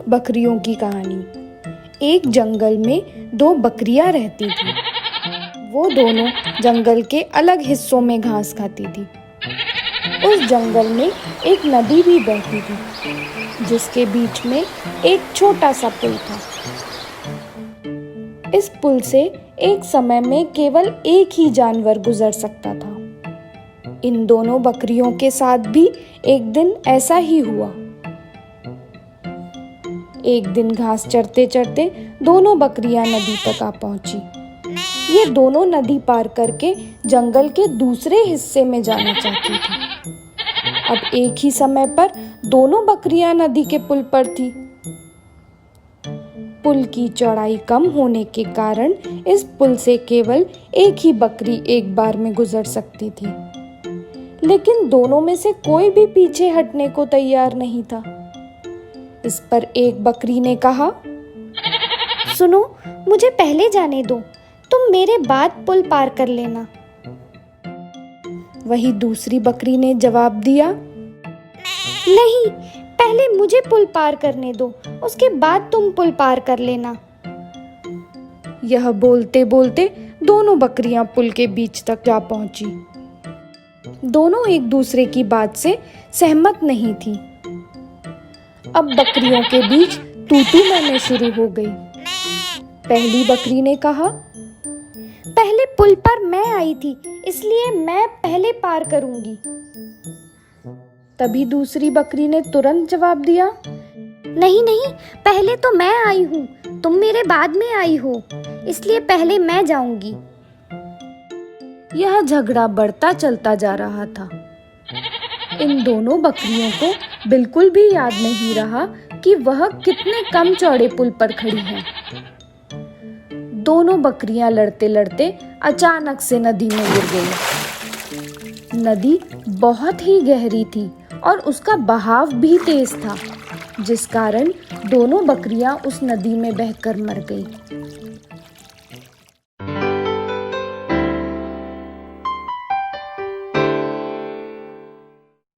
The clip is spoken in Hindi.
बकरियों की कहानी। एक जंगल में दो बकरियां रहती थी। वो दोनों जंगल के अलग हिस्सों में घास खाती थी। उस जंगल में एक नदी भी बहती थी, जिसके बीच में एक छोटा सा पुल था। इस पुल से एक समय में केवल एक ही जानवर गुजर सकता था। इन दोनों बकरियों के साथ भी एक दिन ऐसा ही हुआ। एक दिन घास चरते चरते दोनों बकरियां नदी तक आ पहुंची। ये दोनों नदी पार करके जंगल के दूसरे हिस्से में जाना चाहती थी। अब एक ही समय पर दोनों बकरियां नदी के पुल पर थी। पुल की चौड़ाई कम होने के कारण इस पुल से केवल एक ही बकरी एक बार में गुजर सकती थी। लेकिन दोनों में से कोई भी पीछे हटने को तैयार नहीं था। इस पर एक बकरी ने कहा, सुनो, मुझे पहले जाने दो, तुम मेरे बाद पुल पार कर लेना। वही दूसरी बकरी ने जवाब दिया, नहीं, पहले मुझे पुल पार करने दो, उसके बाद तुम पुल पार कर लेना। यह बोलते बोलते दोनों बकरियां पुल के बीच तक जा पहुंची। दोनों एक दूसरे की बात से सहमत नहीं थी। अब बकरियों के बीच तू-तू मैं शुरू हो गई। पहली बकरी ने कहा, पहले पुल पर मैं आई थी, इसलिए मैं पहले पार करूंगी। तभी दूसरी बकरी ने तुरंत जवाब दिया, नहीं नहीं, पहले तो मैं आई हूँ, तुम मेरे बाद में आई हो, इसलिए पहले मैं जाऊंगी। यह झगड़ा बढ़ता चलता जा रहा था। इन दोनों बकरियों को बिल्कुल भी याद नहीं रहा कि वह कितने कम चौड़े पुल पर खड़ी हैं। दोनों बकरियां लड़ते लड़ते अचानक से नदी में गिर गई। नदी बहुत ही गहरी थी और उसका बहाव भी तेज था, जिस कारण दोनों बकरियां उस नदी में बहकर मर गई।